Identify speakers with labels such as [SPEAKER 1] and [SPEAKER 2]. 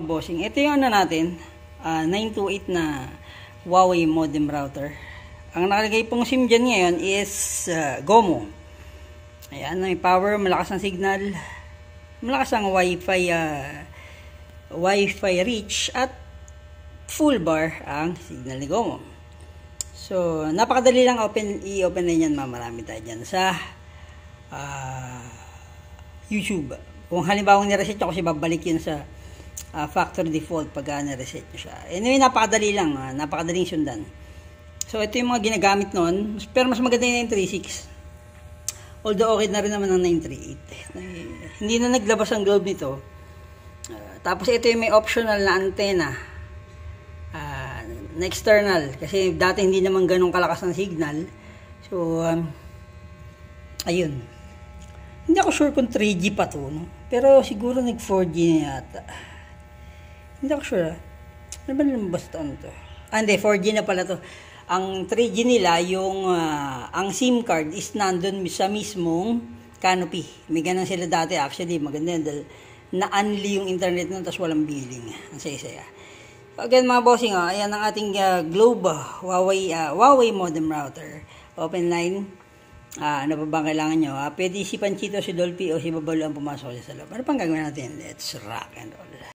[SPEAKER 1] mga bossing. Ito yung ano natin, 928 na Huawei modem router. Ang nakalagay pong SIM dyan ngayon is GOMO. Ayan, may power, malakas ang signal, malakas ang Wi-Fi reach at full bar ang signal ni GOMO. So, napakadali lang i-open na yan, marami tayo dyan sa YouTube. Kung halimbawa nireset nyo kasi babalik yun sa factory default pag nireset nyo siya. Anyway, napakadali lang, napakadaling sundan. So, ito yung mga ginagamit noon, pero mas maganda yung 936. Although okay na rin naman ang 938. Hindi na naglabas ang globe nito. Tapos ito yung may optional na antenna na external. Kasi dati hindi naman ganun kalakas ng signal. So, ayun. Hindi ako sure kung 3G pa to, no? Pero siguro nag 4G na yata. Hindi ako sure. Ano ba lumabas taon to? Hindi, 4G na pala to. Ang 3G nila, ang SIM card is nandun sa mismong canopy. May ganun sila dati. Actually, maganda yun. Dahil na-unli yung internet nun, tapos walang billing. Ang saya-saya. So again, mga bossing, ayan ang ating Globe Huawei modem router. Open line. Ano pa bang kailangan nyo? Pwede si Panchito, si Dolphy, o si Babalo ang pumasok sa loob. Ano pang gagawin natin? Let's rock and roll.